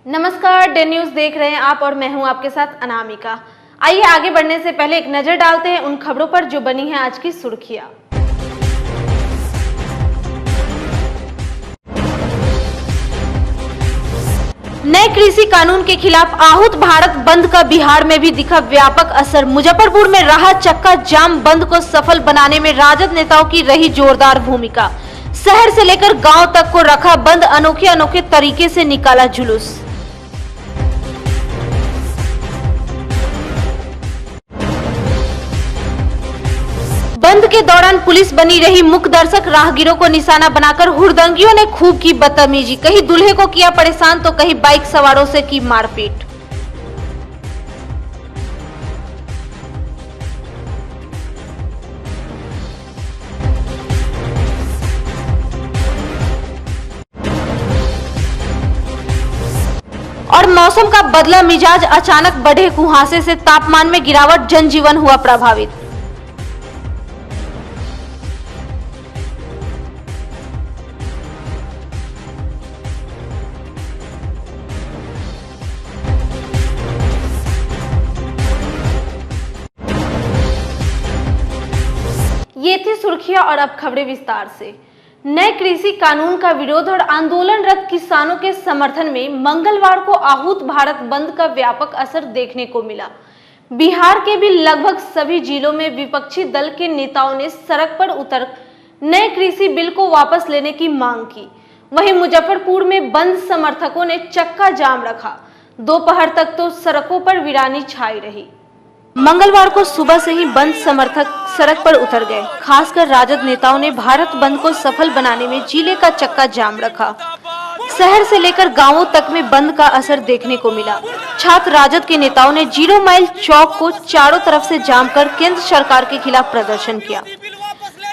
नमस्कार, day news देख रहे हैं आप और मैं हूं आपके साथ अनामिका। आइए आगे बढ़ने से पहले एक नजर डालते हैं उन खबरों पर जो बनी है आज की सुर्खियां। नए कृषि कानून के खिलाफ आहूत भारत बंद का बिहार में भी दिखा व्यापक असर। मुजफ्फरपुर में रहा चक्का जाम, बंद को सफल बनाने में राजद नेताओं की रही जोरदार भूमिका। शहर से लेकर गांव तक को रखा बंद, अनोखे तरीके से निकाला जुलूस। बंद के दौरान पुलिस बनी रही मुख्य दर्शक, राहगीरों को निशाना बनाकर हुड़दंगियों ने खूब की बदतमीजी। कहीं दूल्हे को किया परेशान तो कहीं बाइक सवारों से की मारपीट। और मौसम का बदला मिजाज, अचानक बढ़े कुहासे से तापमान में गिरावट, जनजीवन हुआ प्रभावित। ये थी सुर्खियां और अब खबरें विस्तार से। नए कृषि कानून का विरोध और आंदोलनरत किसानों के समर्थन में मंगलवार को आहूत भारत बंद का व्यापक असर देखने को मिला। बिहार के भी लगभग सभी जिलों में विपक्षी दल के नेताओं ने सड़क पर उतर नए कृषि बिल को वापस लेने की मांग की। वहीं मुजफ्फरपुर में बंद समर्थकों ने चक्का जाम रखा। दोपहर तक तो सड़कों पर वीरानी छाई रही। मंगलवार को सुबह से ही बंद समर्थक सड़क पर उतर गए। खासकर राजद नेताओं ने भारत बंद को सफल बनाने में जिले का चक्का जाम रखा। शहर से लेकर गांवों तक में बंद का असर देखने को मिला। छात्र राजद के नेताओं ने 0 माइल चौक को चारों तरफ से जाम कर केंद्र सरकार के खिलाफ प्रदर्शन किया।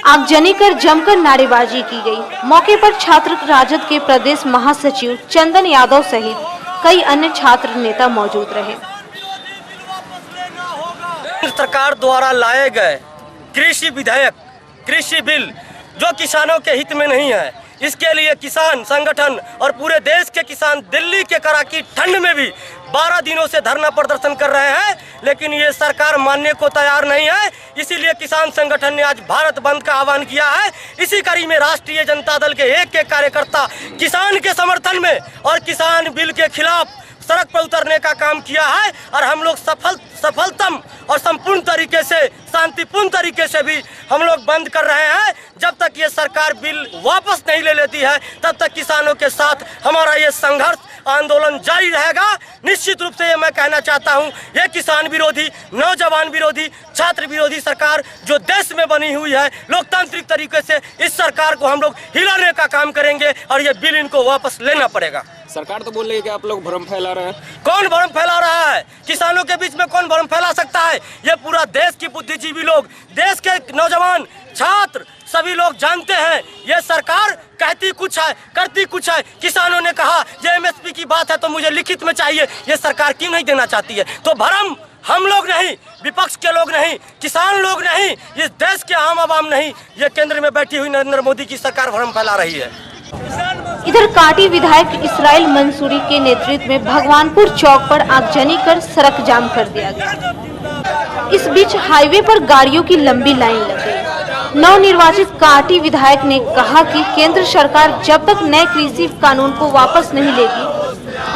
आगजनी कर जमकर नारेबाजी की गई। मौके पर छात्र राजद के प्रदेश महासचिव चंदन यादव सहित कई अन्य छात्र नेता मौजूद रहे। सरकार द्वारा लाए गए कृषि विधेयक, कृषि बिल जो किसानों के हित में नहीं है, इसके लिए किसान संगठन और पूरे देश के किसान दिल्ली के कड़ाकी ठंड में भी 12 दिनों से धरना प्रदर्शन कर रहे हैं, लेकिन ये सरकार मानने को तैयार नहीं है। इसीलिए किसान संगठन ने आज भारत बंद का आह्वान किया है। इसी कड़ी में राष्ट्रीय जनता दल के एक कार्यकर्ता किसान के समर्थन में और किसान बिल के खिलाफ सड़क पर उतरने का काम किया है। और हम लोग सफलतम और संपूर्ण तरीके से, शांतिपूर्ण तरीके से भी हम लोग बंद कर रहे हैं। जब तक ये सरकार बिल वापस नहीं ले लेती है, तब तक किसानों के साथ हमारा ये संघर्ष आंदोलन जारी रहेगा। निश्चित रूप से ये मैं कहना चाहता हूँ, ये किसान विरोधी, नौजवान विरोधी, छात्र विरोधी सरकार जो देश में बनी हुई है, लोकतांत्रिक तरीके से इस सरकार को हम लोग हिलाने का काम करेंगे और ये बिल इनको वापस लेना पड़ेगा। सरकार तो बोल रही है कि आप लोग भ्रम फैला रहे हैं। कौन भ्रम फैला रहा है? किसानों के बीच में कौन भ्रम फैला सकता है? ये पूरा देश की बुद्धिजीवी लोग, देश के नौजवान, छात्र, सभी लोग जानते हैं ये सरकार कहती कुछ है, करती कुछ है। किसानों ने कहा ये एमएसपी की बात है तो मुझे लिखित में चाहिए, ये सरकार क्यों नहीं देना चाहती है? तो भ्रम हम लोग नहीं, विपक्ष के लोग नहीं, किसान लोग नहीं, इस देश के आम आवाम नहीं, ये केंद्र में बैठी हुई नरेंद्र मोदी की सरकार भ्रम फैला रही है। इधर काटी विधायक इसराइल मंसूरी के नेतृत्व में भगवानपुर चौक पर आगजनी कर सड़क जाम कर दिया गया। इस बीच हाईवे पर गाड़ियों की लंबी लाइन लग गई। नवनिर्वाचित काटी विधायक ने कहा कि केंद्र सरकार जब तक नए कृषि कानून को वापस नहीं लेगी,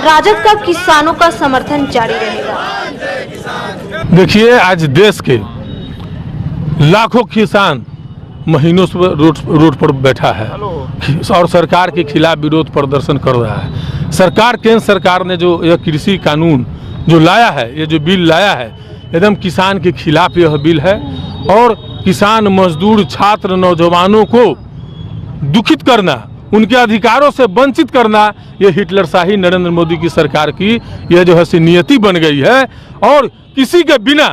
राजद का किसानों का समर्थन जारी रहेगा। देखिए, आज देश के लाखों किसान महीनों से रोड पर बैठा है और सरकार के खिलाफ विरोध प्रदर्शन कर रहा है। सरकार, केंद्र सरकार ने जो यह कृषि कानून जो लाया है, ये जो बिल लाया है, एकदम किसान के खिलाफ यह बिल है। और किसान, मजदूर, छात्र, नौजवानों को दुखित करना, उनके अधिकारों से वंचित करना, ये हिटलरशाही नरेंद्र मोदी की सरकार की यह जो है नीयति बन गई है। और किसी के बिना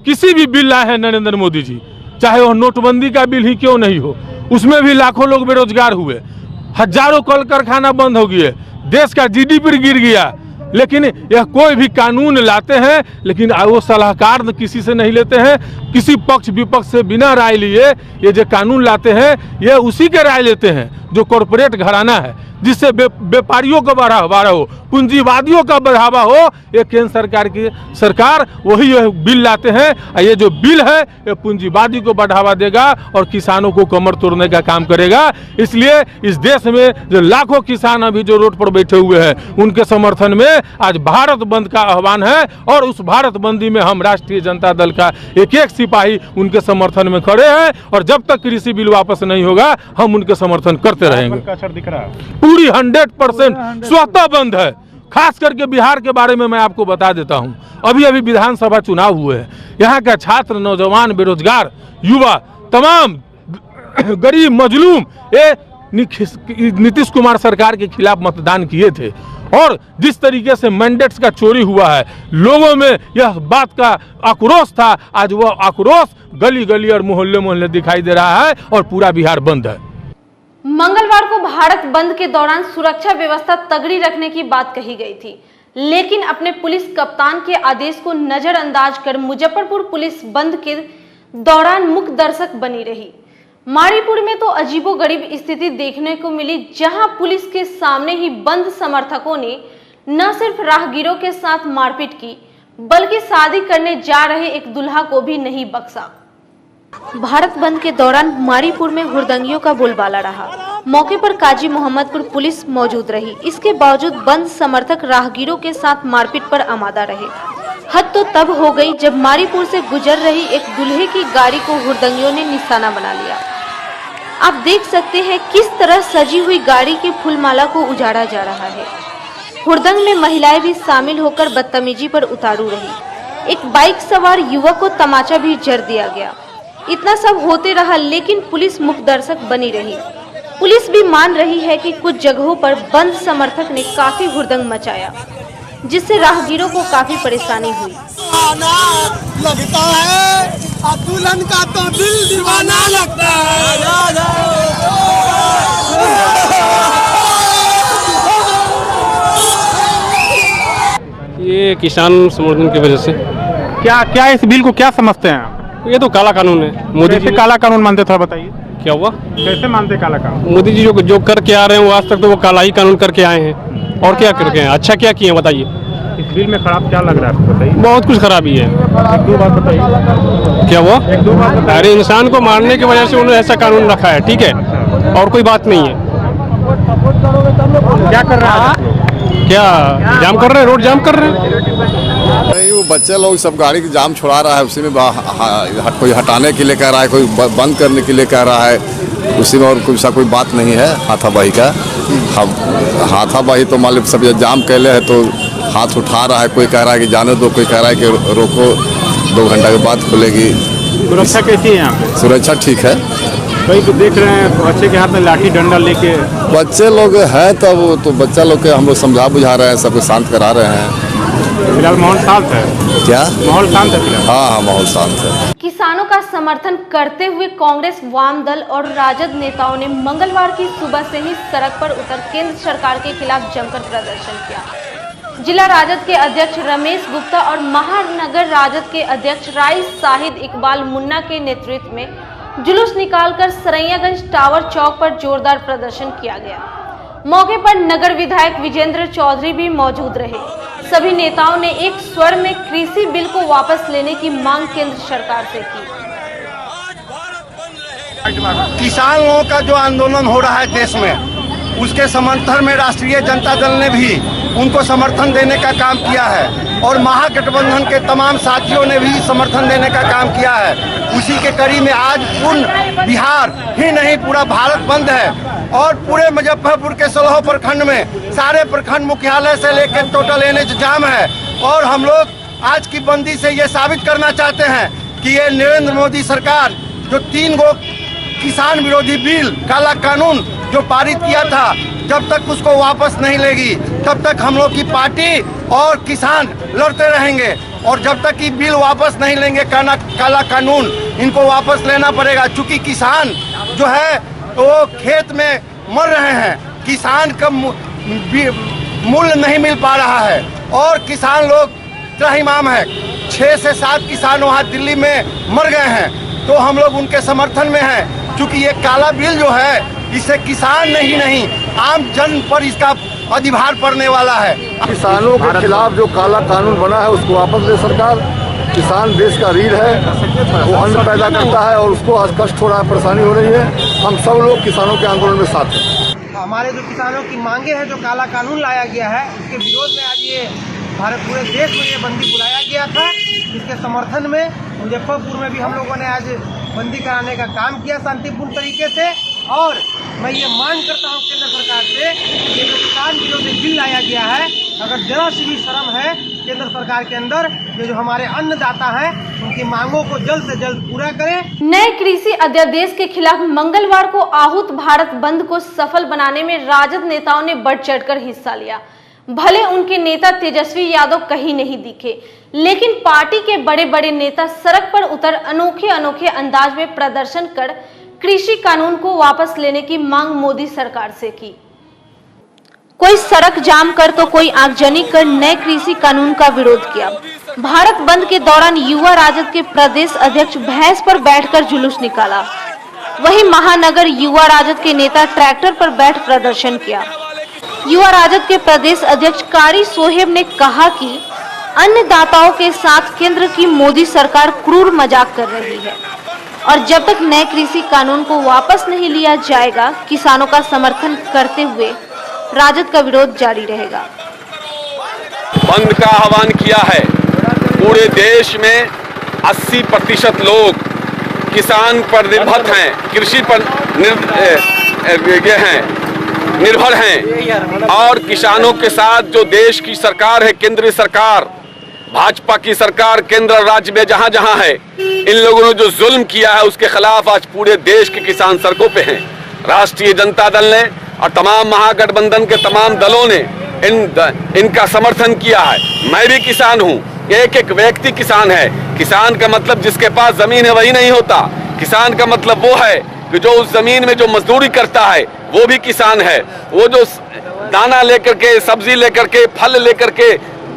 किसी भी बिल लाए हैं नरेंद्र मोदी जी, चाहे वह नोटबंदी का बिल ही क्यों नहीं हो, उसमें भी लाखों लोग बेरोजगार हुए, हजारों कल कारखाना बंद हो गए, देश का जीडीपी गिर गया। लेकिन यह कोई भी कानून लाते हैं, लेकिन वो सलाहकार किसी से नहीं लेते हैं, किसी पक्ष विपक्ष से बिना राय लिए ये जो कानून लाते हैं, ये उसी के राय लेते हैं जो कॉरपोरेट घराना है, जिससे व्यापारियों को बढ़ावा हो, पूंजीवादियों का बढ़ावा हो, ये केंद्र सरकार की सरकार वही बिल लाते हैं। और ये जो बिल है ये पूंजीवादी को बढ़ावा देगा और किसानों को कमर तोड़ने का काम करेगा। इसलिए इस देश में जो लाखों किसान अभी जो रोड पर बैठे हुए हैं, उनके समर्थन में आज भारत बंद का आह्वान है और उस भारत बंदी में हम राष्ट्रीय जनता दल का एक एक सिपाही उनके समर्थन में खड़े हैं। और जब तक कृषि बिल वापस नहीं होगा हम उनके समर्थन करते रहेंगे। असर दिख रहा है पूरी 100% स्वतः बंद है। खास करके बिहार के बारे में मैं आपको बता देता हूं, अभी अभी विधानसभा चुनाव हुए हैं, यहाँ का छात्र, नौजवान, बेरोजगार, युवा, तमाम गरीब, मजलूम ये नीतीश कुमार सरकार के खिलाफ मतदान किए थे। और जिस तरीके से मैंडेट्स का चोरी हुआ है, लोगों में यह बात का आक्रोश था, आज वह आक्रोश गली गली और मोहल्ले मोहल्ले दिखाई दे रहा है और पूरा बिहार बंद है। मंगलवार को भारत बंद के दौरान सुरक्षा व्यवस्था तगड़ी रखने की बात कही गई थी, लेकिन अपने पुलिस कप्तान के आदेश को नजरअंदाज कर मुजफ्फरपुर पुलिस बंद के दौरान मुख्य दर्शक बनी रही। मारीपुर में तो अजीबोगरीब स्थिति देखने को मिली, जहां पुलिस के सामने ही बंद समर्थकों ने न सिर्फ राहगीरों के साथ मारपीट की, बल्कि शादी करने जा रहे एक दुल्हा को भी नहीं बख्शा। भारत बंद के दौरान मारीपुर में हुड़दंगियों का बोलबाला रहा। मौके पर काजी मोहम्मदपुर पुलिस मौजूद रही। इसके बावजूद बंद समर्थक राहगीरों के साथ मारपीट पर आमादा रहे। हद तो तब हो गई जब मारीपुर से गुजर रही एक दूल्हे की गाड़ी को हुड़दंगियों ने निशाना बना लिया। आप देख सकते हैं किस तरह सजी हुई गाड़ी की फूलमाला को उजाड़ा जा रहा है। हुड़दंग में महिलाएं भी शामिल होकर बदतमीजी पर उतारू रही। एक बाइक सवार युवक को तमाचा भी जड़ दिया गया। इतना सब होते रहा, लेकिन पुलिस मुख्य दर्शक बनी रही। पुलिस भी मान रही है कि कुछ जगहों पर बंद समर्थक ने काफी हुड़दंग मचाया, जिससे राहगीरों को काफी परेशानी हुई। लगता है दुल्हन का तो दिल दीवाना लगता है। ये किसान समर्थन की वजह से। क्या इस बिल को क्या समझते हैं आप? ये तो काला कानून है। मोदी जी काला कानून मानते, थोड़ा बताइए क्या हुआ, कैसे मानते काला कानून? मोदी जी जो करके आ रहे हैं वो आज तक तो वो काला ही कानून करके आए हैं। और क्या करके हैं, अच्छा क्या किए बताइए। इस बिल में खराब क्या लग रहा है आपको बताइए? बहुत कुछ खराबी है। एक दो बात बताइए। क्या हुआ? एक दो बात बताइए। अरे इंसान को मारने की वजह से उन्होंने ऐसा कानून रखा है, ठीक है, और कोई बात नहीं है। क्या कर रहा है? क्या जाम कर रहे हैं, रोड जाम कर रहे हैं? नहीं, वो बच्चे लोग सब गाड़ी की जाम छुड़ा रहा है, उसी में कोई हटाने के लिए कह रहा है, कोई बंद करने के लिए कह रहा है, उसी में और कोई बात नहीं है हाथापाई का। हाथापाई तो मान लो सब जाम कैले है तो हाथ उठा रहा है, कोई कह रहा है कि जाने दो, कोई कह रहा है कि रोको, 2 घंटा के बाद खुलेगी। सुरक्षा कैसी है यहाँ पे? सुरक्षा ठीक है। कई तो देख रहे हैं बच्चे के हाथ में लाठी डंडा लेके। बच्चे लोग हैं तब तो बच्चा लोग के हम लोग समझा बुझा रहे हैं, सबको शांत करा रहे हैं। फिलहाल माहौल शांत है। क्या माहौल शांत है फिलहाल? हाँ, माहौल शांत है। किसानों का समर्थन करते हुए कांग्रेस, वाम दल और राजद नेताओं ने मंगलवार की सुबह से ही सड़क पर उतर केंद्र सरकार के खिलाफ जमकर प्रदर्शन किया। जिला राजद के अध्यक्ष रमेश गुप्ता और महानगर राजद के अध्यक्ष राय शाहिद इकबाल मुन्ना के नेतृत्व में जुलूस निकालकर सरैयागंज टावर चौक पर जोरदार प्रदर्शन किया गया। मौके पर नगर विधायक विजेंद्र चौधरी भी मौजूद रहे। सभी नेताओं ने एक स्वर में कृषि बिल को वापस लेने की मांग केंद्र सरकार से की। किसानों का जो आंदोलन हो रहा है देश में, उसके समर्थन में राष्ट्रीय जनता दल ने भी उनको समर्थन देने का काम किया है और महागठबंधन के तमाम साथियों ने भी समर्थन देने का काम किया है। उसी के कड़ी में आज पूर्ण बिहार ही नहीं पूरा भारत बंद है और पूरे मुजफ्फरपुर के 16 प्रखंड में सारे प्रखंड मुख्यालय से लेकर टोटल एनएच जाम है। और हम लोग आज की बंदी से ये साबित करना चाहते हैं कि ये नरेंद्र मोदी सरकार जो 3 गो किसान विरोधी बिल, काला कानून जो पारित किया था, जब तक उसको वापस नहीं लेगी तब तक हम लोग की पार्टी और किसान लड़ते रहेंगे। और जब तक ये बिल वापस नहीं लेंगे, काला कानून इनको वापस लेना पड़ेगा। चूंकि किसान जो है वो खेत में मर रहे हैं, किसान का मूल्य नहीं मिल पा रहा है और किसान लोग त्राहिमाम है। 6 से 7 किसान वहाँ दिल्ली में मर गए हैं, तो हम लोग उनके समर्थन में हैं। क्योंकि ये काला बिल जो है इससे किसान नहीं आम जन पर इसका अधिभार पड़ने वाला है। किसानों के खिलाफ जो काला कानून बना है उसको वापस ले सरकार। किसान देश का रीढ़ है, वो अन्न पैदा करता है और उसको आज कष्ट हो रहा है, परेशानी हो रही है। हम सब लोग किसानों के आंदोलन में साथ हैं। हमारे जो किसानों की मांगे हैं, जो काला कानून लाया गया है, उसके विरोध में आज ये भारत पूरे देश में ये बंदी बुलाया गया था, जिसके समर्थन में मुजफ्फरपुर में भी हम लोगों ने आज बंदी कराने का काम किया शांतिपूर्ण तरीके से। और मैं ये मांग करता हूँ केंद्र सरकार से, ये जो किसान विरोधी बिल लाया गया है, अगर जरा सी भी शर्म है केंद्र सरकार के अंदर, ये जो हमारे अन्नदाता हैं उनकी मांगों को जल्द से जल्द पूरा करें। नए कृषि अध्यादेश के खिलाफ मंगलवार को आहूत भारत बंद को सफल बनाने में राजद नेताओं ने बढ़ चढ़कर हिस्सा लिया। भले उनके नेता तेजस्वी यादव कहीं नहीं दिखे, लेकिन पार्टी के बड़े बड़े नेता सड़क पर उतर अनोखे अंदाज में प्रदर्शन कर कृषि कानून को वापस लेने की मांग मोदी सरकार से की। कोई सड़क जाम कर तो कोई आगजनी कर नए कृषि कानून का विरोध किया। भारत बंद के दौरान युवा राजद के प्रदेश अध्यक्ष भैंस पर बैठकर जुलूस निकाला। वहीं महानगर युवा राजद के नेता ट्रैक्टर पर बैठ प्रदर्शन किया। युवा राजद के प्रदेश अध्यक्ष कारी सोहेब ने कहा कि अन्नदाताओं के साथ केंद्र की मोदी सरकार क्रूर मजाक कर रही है और जब तक नए कृषि कानून को वापस नहीं लिया जाएगा, किसानों का समर्थन करते हुए राजद का विरोध जारी रहेगा। बंद का आह्वान किया है। पूरे देश में 80% लोग किसान पर निर्भर हैं, कृषि पर निर्भर हैं और किसानों के साथ जो देश की सरकार है, केंद्रीय सरकार, भाजपा की सरकार केंद्र और राज्य में जहां जहां है, इन लोगों ने जो जुल्म किया है उसके खिलाफ आज पूरे देश के किसान सड़कों पे हैं। राष्ट्रीय जनता दल ने और तमाम महागठबंधन के तमाम दलों ने इनका समर्थन किया है। मैं भी किसान हूं, एक एक व्यक्ति किसान है। किसान का मतलब जिसके पास जमीन है वही नहीं होता। किसान का मतलब वो है कि जो उस जमीन में जो मजदूरी करता है वो भी किसान है। वो जो दाना लेकर के, सब्जी लेकर के, फल लेकर के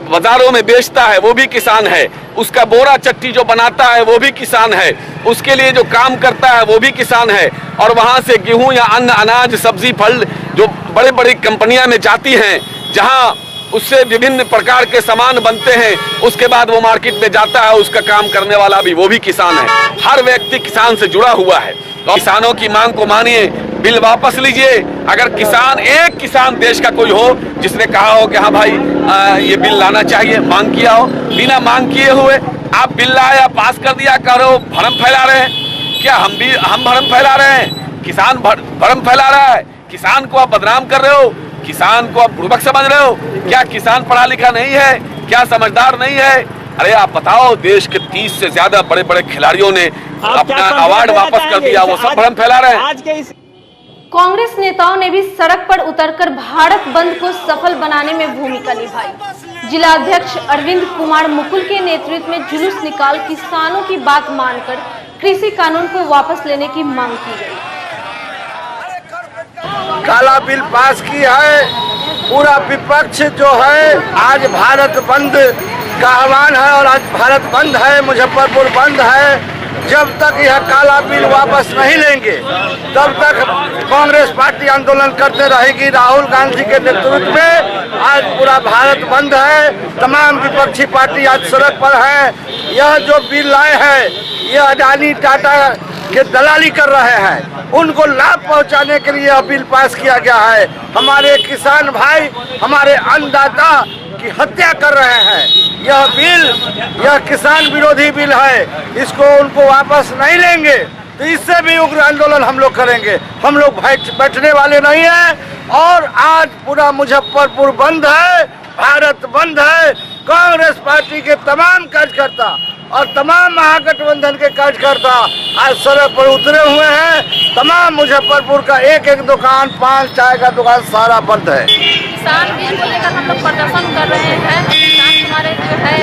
बाजारों में बेचता है वो भी किसान है। उसका बोरा चट्टी जो बनाता है वो भी किसान है। उसके लिए जो काम करता है वो भी किसान है। और वहां से गेहूं या अन्य अनाज, सब्जी, फल जो बड़ी बड़ी कंपनियां में जाती हैं, जहां उससे विभिन्न प्रकार के सामान बनते हैं, उसके बाद वो मार्केट में जाता है, उसका काम करने वाला भी वो भी किसान है। हर व्यक्ति किसान से जुड़ा हुआ है। तो किसानों की मांग को मानिए, बिल वापस लीजिए। अगर किसान, एक किसान देश का कोई हो जिसने कहा हो कि हाँ भाई ये बिल लाना चाहिए, मांग किया हो, बिना मांग किए हुए आप बिल लाया, पास कर दिया, करो भ्रम फैला रहे हैं। क्या हम भ्रम फैला रहे हैं? किसान भ्रम फैला रहा है। किसान को आप बदनाम कर रहे हो, किसान को आप बुर्बक समझ रहे हो। क्या किसान पढ़ा लिखा नहीं है? क्या समझदार नहीं है? अरे आप बताओ, देश के 30 से ज्यादा बड़े बड़े खिलाड़ियों ने अपना अवार्ड वापस कर दिया, वो सब भ्रम फैला रहे हैं। कांग्रेस नेताओं ने भी सड़क पर उतरकर भारत बंद को सफल बनाने में भूमिका निभाई। जिला अध्यक्ष अरविंद कुमार मुकुल के नेतृत्व में जुलूस निकाल किसानों की बात मानकर कृषि कानून को वापस लेने की मांग की गई। काला बिल पास की है। पूरा विपक्ष जो है आज भारत बंद का आह्वान है और आज भारत बंद है, मुजफ्फरपुर बंद है। जब तक यह काला बिल वापस नहीं लेंगे तब तक कांग्रेस पार्टी आंदोलन करते रहेगी। राहुल गांधी के नेतृत्व में आज पूरा भारत बंद है। तमाम विपक्षी पार्टी आज सड़क पर है। यह जो बिल लाए हैं यह अडानी, टाटा के दलाली कर रहे हैं, उनको लाभ पहुंचाने के लिए यह बिल पास किया गया है। हमारे किसान भाई, हमारे अन्नदाता की हत्या कर रहे हैं। यह बिल, यह किसान विरोधी बिल है। इसको उनको वापस नहीं लेंगे तो इससे भी उग्र आंदोलन हम लोग करेंगे। हम लोग बैठने वाले नहीं हैं। और आज पूरा मुजफ्फरपुर बंद है, भारत बंद है। कांग्रेस पार्टी के तमाम कार्यकर्ता और तमाम महागठबंधन के कार्यकर्ता आज सड़क पर उतरे हुए हैं। तमाम मुजफ्फरपुर का एक एक दुकान, पान, चाय का दुकान सारा बंद है। किसान बिल को लेकर हम लोग प्रदर्शन कर रहे हैं। किसान हमारे जो है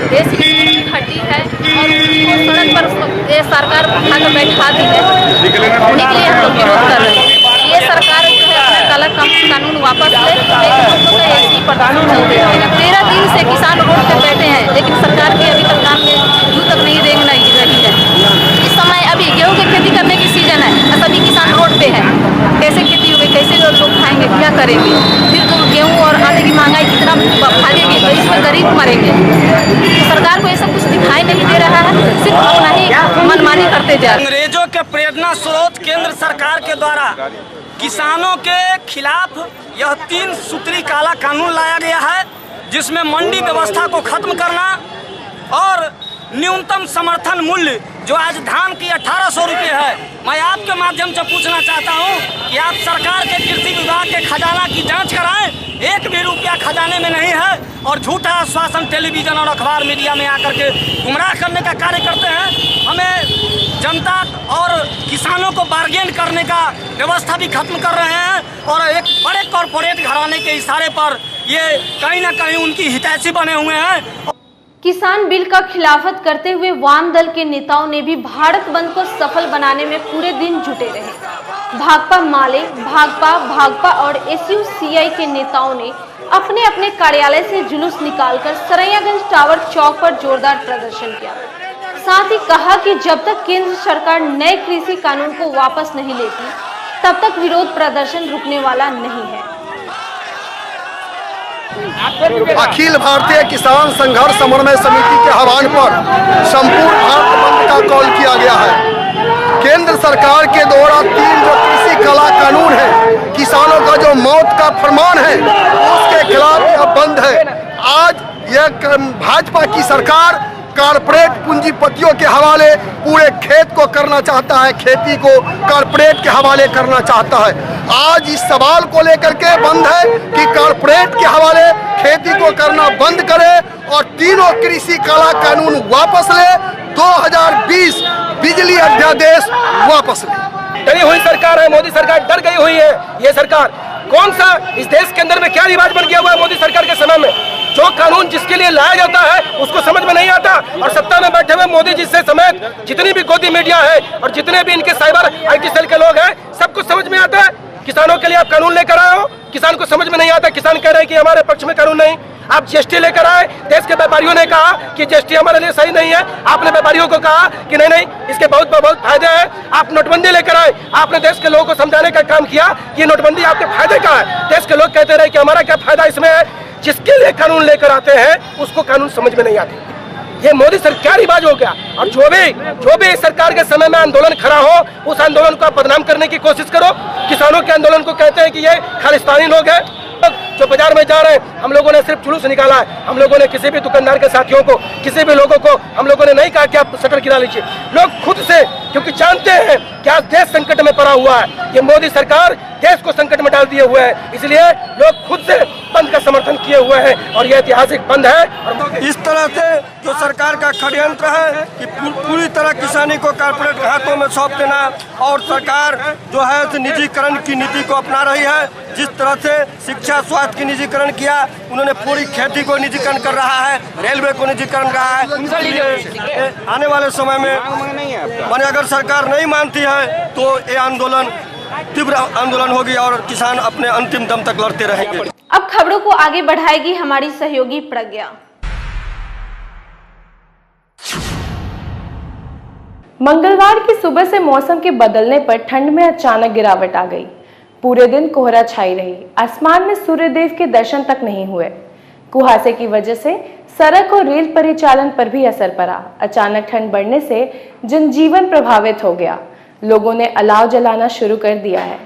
देश की हड्डी है और उनको सड़क पर ये सरकार उठाकर बैठा दी है, उन्हीं के लिए हम लोग विरोध कर रहे हैं। ये सरकार जो है अपना काला कानून वापस ले, लेकिन ऐसी प्रदर्शन चलते रहेगा। 13 दिन से किसान रोड पर बैठे हैं, लेकिन सरकार की अभी तक काम में जू तक नहीं रेंग नहीं रही है। इस समय अभी गेहूँ की खेती करने की सीजन है, सभी किसान रोड पे है। कैसे कैसे लोग खाएंगे, क्या करेंगे? फिर तो गेहूँ और आटे की महंगाई कितना भागेगी, तो इसमें गरीब मरेंगे। तो सरकार को ये सब कुछ दिखाई नहीं दे रहा है, सिर्फ अपना ही मनमानी करते जा रहे हैं। अंग्रेजों के प्रेरणा स्रोत केंद्र सरकार के द्वारा किसानों के खिलाफ यह 3 सूत्री काला कानून लाया गया है, जिसमें मंडी व्यवस्था को खत्म करना और न्यूनतम समर्थन मूल्य जो आज धान की 1800 रुपये है। मैं आपके माध्यम से पूछना चाहता हूं कि आप सरकार के कृषि विभाग के खजाना की जांच कराएं, 1 भी रुपया खजाने में नहीं है और झूठा आश्वासन टेलीविजन और अखबार मीडिया में आकर के गुमराह करने का कार्य करते हैं। हमें जनता और किसानों को बार्गेन करने का व्यवस्था भी खत्म कर रहे हैं और एक बड़े कॉरपोरेट घराने के इशारे पर ये कहीं ना कहीं उनकी हितैषी बने हुए हैं। किसान बिल का खिलाफत करते हुए वाम दल के नेताओं ने भी भारत बंद को सफल बनाने में पूरे दिन जुटे रहे। भाकपा माले, भाकपा और एसयूसीआई के नेताओं ने अपने अपने कार्यालय से जुलूस निकालकर सरैयागंज टावर चौक पर जोरदार प्रदर्शन किया। साथ ही कहा कि जब तक केंद्र सरकार नए कृषि कानून को वापस नहीं लेती, तब तक विरोध प्रदर्शन रुकने वाला नहीं है। अखिल भारतीय किसान संघर्ष समन्वय समिति के आह्वान पर संपूर्ण भारत बंद का कॉल किया गया है। केंद्र सरकार के द्वारा 3 जो कृषि काला कानून है, किसानों का जो मौत का फरमान है, उसके खिलाफ यह बंद है। आज यह भाजपा की सरकार कारपोरेट पूंजीपतियों के हवाले पूरे खेत को करना चाहता है, खेती को कारपोरेट के हवाले करना चाहता है। आज इस सवाल को लेकर के बंद है कि कारपोरेट के हवाले खेती को करना बंद करे और तीनों कृषि काला कानून वापस ले, 2020 बिजली अध्यादेश वापस ले। डरी हुई सरकार है, मोदी सरकार डर गई हुई है। ये सरकार कौन सा इस देश के अंदर में क्या रिवाज बन गया हुआ है मोदी सरकार के समय में? जो कानून जिसके लिए लाया जाता है उसको समझ में नहीं आता और सत्ता में बैठे हुए मोदी जी से समेत जितनी भी गोदी मीडिया है और जितने भी इनके साइबर IT सेल के लोग हैं, सबको समझ में आता है। किसानों के लिए आप कानून लेकर आए हो, किसान को समझ में नहीं आता। किसान कह रहे हैं कि हमारे पक्ष में कानून नहीं। आप GST लेकर आए, देश के व्यापारियों ने कहा कि GST हमारे लिए सही नहीं है। आपने व्यापारियों को कहा कि नहीं इसके बहुत फायदे हैं। आप नोटबंदी लेकर आए, आपने देश के लोगों को समझाने का काम किया कि नोटबंदी आपके फायदे का है। देश के लोग कहते रहे कि हमारा क्या फायदा इसमें है। जिसके लिए कानून लेकर आते हैं उसको कानून समझ में नहीं आते। ये मोदी सरकार क्या रिवाज हो गया? और जो भी सरकार के समय में आंदोलन खड़ा हो, उस आंदोलन को आप बदनाम करने की कोशिश करो। किसानों के आंदोलन को कहते हैं कि ये खालिस्तानी लोग हैं जो बाजार में जा रहे हैं। हम लोगों ने सिर्फ जुलूस निकाला है। हम लोगों ने किसी भी दुकानदार के साथियों को, किसी भी लोगों को हम लोगों ने नहीं कहा कि आप शटर गिरा लीजिए। लोग खुद से, क्योंकि जानते हैं कि आज देश संकट में पड़ा हुआ है, ये मोदी सरकार देश को संकट में डाल दिए हुए है, इसलिए लोग खुद से बंद का समर्थन किए हुए हैं और ये ऐतिहासिक बंद है। और इस तरह से जो सरकार का षड्यंत्र है कि पूरी तरह किसानी को कारपोरेट हाथों में सौंप देना और सरकार जो है निजीकरण की नीति को अपना रही है। जिस तरह से शिक्षा स्वास्थ्य की निजीकरण किया, उन्होंने पूरी खेती को निजीकरण कर रहा है, रेलवे को निजीकरण रहा है। आने वाले समय में माने अगर सरकार नहीं मानती है तो ये आंदोलन तीव्र आंदोलन होगी और किसान अपने अंतिम दम तक लड़ते रहेंगे। अब खबरों को आगे बढ़ाएगी हमारी सहयोगी प्रज्ञा। मंगलवार की सुबह से मौसम के बदलने पर ठंड में अचानक गिरावट आ गई। पूरे दिन कोहरा छाई रही, आसमान में सूर्यदेव के दर्शन तक नहीं हुए। कुहासे की वजह से सड़क और रेल परिचालन पर भी असर पड़ा। अचानक ठंड बढ़ने से जनजीवन प्रभावित हो गया। लोगों ने अलाव जलाना शुरू कर दिया है।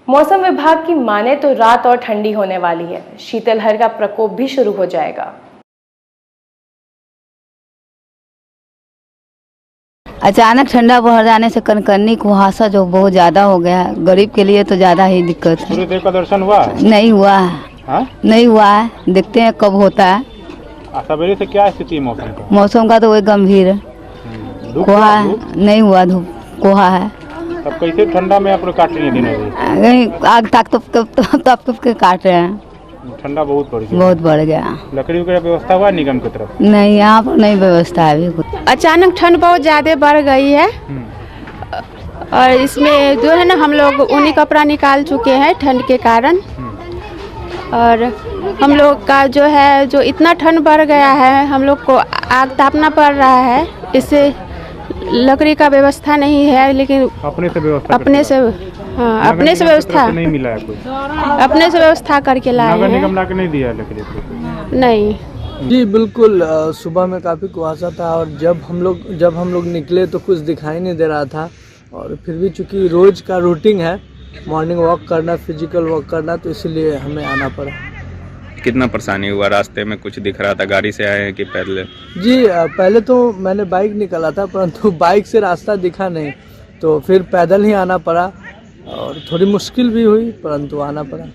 मौसम विभाग की माने तो रात और ठंडी होने वाली है। शीतलहर का प्रकोप भी शुरू हो जाएगा। अचानक ठंडा बढ़ जाने से कनकनी कुहासा जो बहुत ज्यादा हो गया है, गरीब के लिए तो ज्यादा ही दिक्कत है। सूर्यदेव का दर्शन हुआ? नहीं हुआ है। नहीं हुआ है, देखते हैं कब होता है। सवेरे से क्या स्थिति है मौसम का? मौसम का तो वही गंभीर है। कोहा नहीं हुआ, धूप कोहा है। तब कैसे ठंडा में आप लोग काट रही हैं? आग तक के काट रहे हैं। ठंडा बहुत बढ़ गया। बहुत बढ़ गया। लकड़ी का व्यवस्था हुआ निगम की तरफ? नहीं, यहाँ पर नहीं व्यवस्था है अभी कुछ। अचानक ठंड बहुत ज्यादा बढ़ गई है और इसमें जो है ना हम लोग ऊनी कपड़ा निकाल चुके हैं ठंड के कारण। और हम लोग का जो है जो इतना ठंड बढ़ गया है, हम लोग को आग तापना पड़ रहा है। इससे लकड़ी का व्यवस्था नहीं है, लेकिन अपने से हाँ, अपने से व्यवस्था नहीं मिला है कोई? अपने से व्यवस्था करके लाए नगर हैं। निगम ला के नहीं दिया है लकड़ी को? नहीं। जी बिल्कुल, सुबह में काफ़ी कुहासा था और जब हम लोग निकले तो कुछ दिखाई नहीं दे रहा था। और फिर भी चूंकि रोज़ का रूटीन है मॉर्निंग वॉक करना, फिजिकल वॉक करना, तो इसलिए हमें आना पड़ा। कितना परेशानी हुआ? रास्ते में कुछ दिख रहा था? गाड़ी से आए हैं कि पैदल? जी पहले तो मैंने बाइक निकाला था, परंतु बाइक से रास्ता दिखा नहीं, तो फिर पैदल ही आना पड़ा और थोड़ी मुश्किल भी हुई, परंतु आना पड़ा।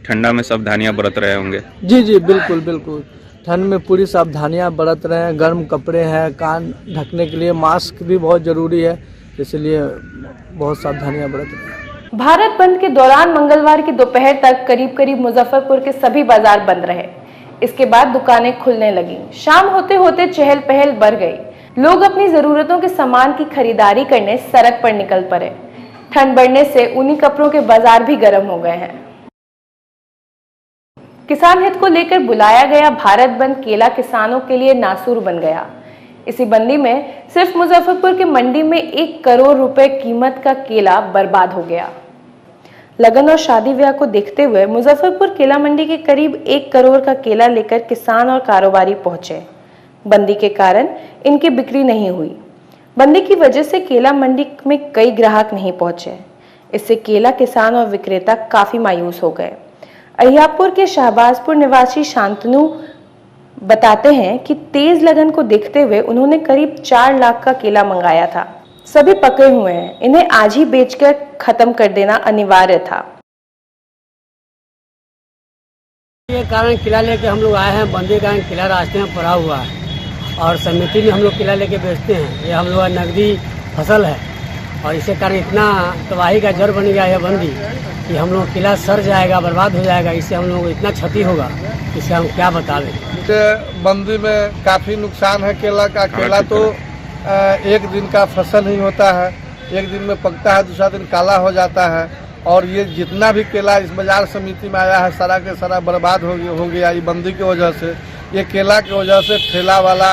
ठंडा में सावधानियां बरत रहे होंगे? जी बिल्कुल बिल्कुल, ठंड में पूरी सावधानियां बरत रहे हैं। गर्म कपड़े हैं, कान ढकने के लिए मास्क भी बहुत ज़रूरी है, इसलिए बहुत सावधानियां बरत रहे हैं। भारत बंद के दौरान मंगलवार की दोपहर तक करीब मुजफ्फरपुर के सभी बाजार बंद रहे। इसके बाद दुकानें खुलने लगी। शाम होते होते चहल पहल बढ़ गई। लोग अपनी जरूरतों के सामान की खरीदारी करने सड़क पर निकल पड़े। ठंड बढ़ने से ऊनी कपड़ों के बाजार भी गर्म हो गए हैं। किसान हित को लेकर बुलाया गया भारत बंद केला किसानों के लिए नासूर बन गया। इसी बंदी में सिर्फ मुजफ्फरपुर की मंडी में 1 करोड़ रुपए कीमत का केला बर्बाद हो गया। लगन और शादी ब्याह को देखते हुए मुजफ्फरपुर केला मंडी के करीब 1 करोड़ का केला लेकर किसान और कारोबारी पहुंचे। बंदी के कारण इनकी बिक्री नहीं हुई। बंदी की वजह से केला मंडी में कई ग्राहक नहीं पहुंचे। इससे केला किसान और विक्रेता काफी मायूस हो गए। अहियापुर के शहबाजपुर निवासी शांतनु बताते हैं कि तेज लगन को देखते हुए उन्होंने करीब 4 लाख का केला मंगाया था। सभी पके हुए हैं, इन्हें आज ही बेचकर खत्म कर देना अनिवार्य था। ये कारण केला लेके हम लोग आए हैं। बंदी कारण केला रास्ते में पड़ा हुआ है और समिति में हम लोग केला लेके बेचते हैं। ये हम लोग नकदी फसल है और इसके कारण इतना तबाही का जड़ बन गया है बंदी कि हम लोग केला सड़ जाएगा, बर्बाद हो जाएगा। इससे हम लोगों को इतना क्षति होगा, इससे हम क्या बता दें। बंदी में काफ़ी नुकसान है केला का। केला तो एक दिन का फसल ही होता है, एक दिन में पकता है, दूसरा दिन काला हो जाता है। और ये जितना भी केला इस बाजार समिति में आया है सारा के सारा बर्बाद हो गया ये बंदी की वजह से। ये केला की वजह से ठेला वाला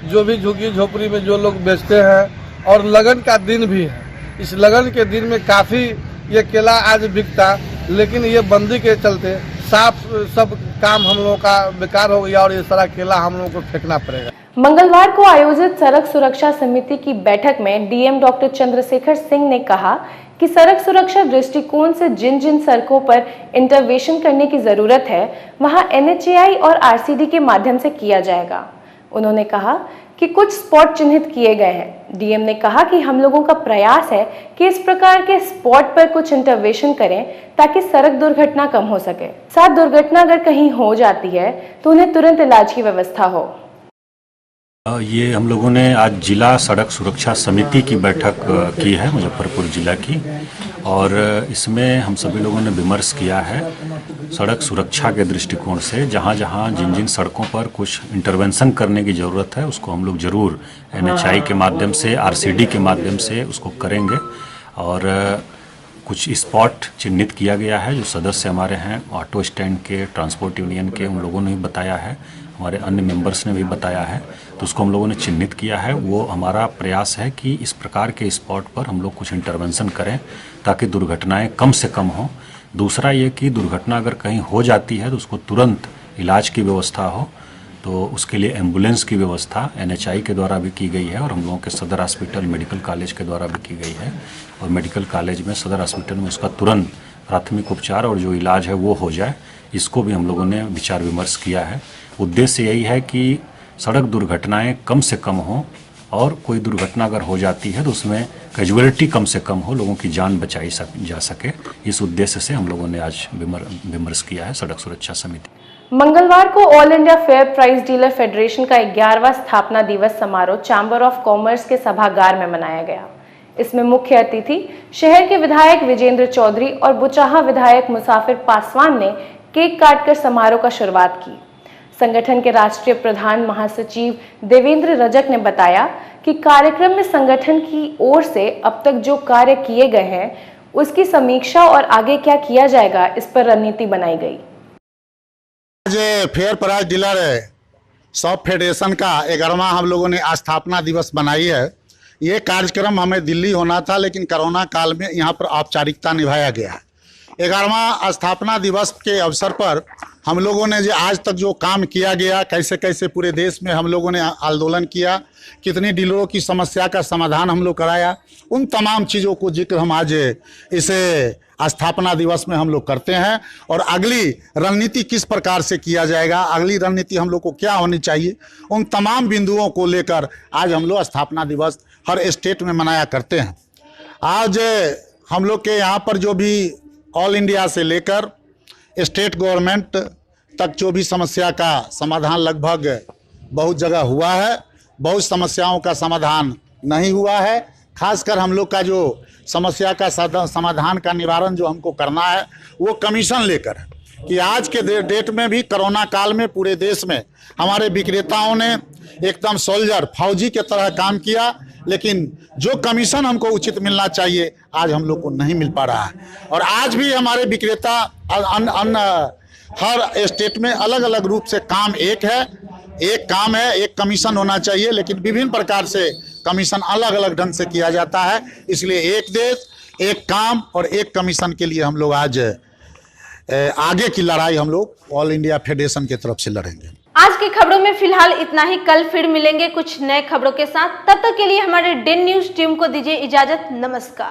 जो भी झुग्गी झोपड़ी में जो लोग बेचते हैं, और लगन का दिन भी है, इस लगन के दिन में काफ़ी ये केला आज बिकता, लेकिन ये बंदी के चलते सब काम हम लोगों का बेकार हो गया और ये सारा केला हम लोगों को फेंकना पड़ेगा। मंगलवार को आयोजित सड़क सुरक्षा समिति की बैठक में डीएम डॉक्टर चंद्रशेखर सिंह ने कहा कि सड़क सुरक्षा दृष्टिकोण से जिन जिन सड़कों पर इंटरवेंशन करने की जरूरत है वहां NHAI और RCD के माध्यम से किया जाएगा। उन्होंने कहा कि कुछ स्पॉट चिन्हित किए गए हैं। डीएम ने कहा कि हम लोगों का प्रयास है कि इस प्रकार के स्पॉट पर कुछ इंटरवेंशन करें ताकि सड़क दुर्घटना कम हो सके। साथ दुर्घटना अगर कहीं हो जाती है तो उन्हें तुरंत इलाज की व्यवस्था हो। ये हम लोगों ने आज जिला सड़क सुरक्षा समिति की बैठक की है मुजफ्फरपुर जिला की, और इसमें हम सभी लोगों ने विमर्श किया है सड़क सुरक्षा के दृष्टिकोण से। जहाँ जहाँ जिन जिन सड़कों पर कुछ इंटरवेंशन करने की ज़रूरत है उसको हम लोग ज़रूर NHAI के माध्यम से, RCD के माध्यम से उसको करेंगे। और कुछ स्पॉट चिन्हित किया गया है जो सदस्य हमारे हैं ऑटो स्टैंड के, ट्रांसपोर्ट यूनियन के, उन लोगों ने भी बताया है, हमारे अन्य मेंबर्स ने भी बताया है, तो उसको हम लोगों ने चिन्हित किया है। वो हमारा प्रयास है कि इस प्रकार के स्पॉट पर हम लोग कुछ इंटरवेंशन करें ताकि दुर्घटनाएं कम से कम हों। दूसरा ये कि दुर्घटना अगर कहीं हो जाती है तो उसको तुरंत इलाज की व्यवस्था हो, तो उसके लिए एम्बुलेंस की व्यवस्था NHAI के द्वारा भी की गई है और हम लोगों के सदर हॉस्पिटल मेडिकल कॉलेज के द्वारा भी की गई है। और मेडिकल कॉलेज में, सदर हॉस्पिटल में उसका तुरंत प्राथमिक उपचार और जो इलाज है वो हो जाए, इसको भी हम लोगों ने विचार विमर्श किया है। उद्देश्य यही है कि सड़क दुर्घटनाएं कम से कम हों और कोई दुर्घटना अगर हो जाती है तो उसमें कैजुअलिटी कम से कम हो, लोगों की जान बचाई जा सके। इस उद्देश्य से हम लोगों ने आज विमर्श किया है सड़क सुरक्षा समिति। मंगलवार को all India fair price dealer federation का 11वां स्थापना दिवस समारोह चैम्बर ऑफ कॉमर्स के सभागार में मनाया गया। इसमें मुख्य अतिथि शहर के विधायक विजेंद्र चौधरी और बुचाहा विधायक मुसाफिर पासवान ने केक काटकर समारोह का शुरुआत की। संगठन के राष्ट्रीय प्रधान महासचिव देवेंद्र रजक ने बताया कि कार्यक्रम में संगठन की ओर से अब तक जो कार्य किए गए हैं उसकी समीक्षा और आगे क्या किया जाएगा इस पर रणनीति बनाई गई। आज fair price dealer shop federation का 11वां हम लोगों ने स्थापना दिवस बनाई है। ये कार्यक्रम हमें दिल्ली होना था, लेकिन कोरोना काल में यहाँ पर औपचारिकता निभाया गया है। 11वां स्थापना दिवस के अवसर पर हम लोगों ने जो आज तक जो काम किया गया, कैसे कैसे पूरे देश में हम लोगों ने आंदोलन किया, कितनी डीलरों की समस्या का समाधान हम लोग कराया, उन तमाम चीज़ों को जिक्र हम आज इसे स्थापना दिवस में हम लोग करते हैं। और अगली रणनीति किस प्रकार से किया जाएगा, अगली रणनीति हम लोग को क्या होनी चाहिए, उन तमाम बिंदुओं को लेकर आज हम लोग स्थापना दिवस हर स्टेट में मनाया करते हैं। आज हम लोग के यहाँ पर जो भी ऑल इंडिया से लेकर स्टेट गवर्नमेंट तक जो भी समस्या का समाधान लगभग बहुत जगह हुआ है, बहुत समस्याओं का समाधान नहीं हुआ है। खासकर हम लोग का जो समस्या का समाधान का निवारण जो हमको करना है वो कमीशन लेकर है कि आज के डेट में भी कोरोना काल में पूरे देश में हमारे विक्रेताओं ने एकदम सोल्जर फौजी के तरह काम किया, लेकिन जो कमीशन हमको उचित मिलना चाहिए आज हम लोग को नहीं मिल पा रहा है। और आज भी हमारे विक्रेता हर स्टेट में अलग अलग रूप से काम एक काम है, एक कमीशन होना चाहिए, लेकिन विभिन्न प्रकार से कमीशन अलग अलग ढंग से किया जाता है। इसलिए एक देश एक काम और एक कमीशन के लिए हम लोग आज आगे की लड़ाई हम लोग ऑल इंडिया फेडरेशन की तरफ से लड़ेंगे। आज की खबरों में फिलहाल इतना ही। कल फिर मिलेंगे कुछ नए खबरों के साथ। तब तक के लिए हमारे डेन न्यूज टीम को दीजिए इजाजत। नमस्कार।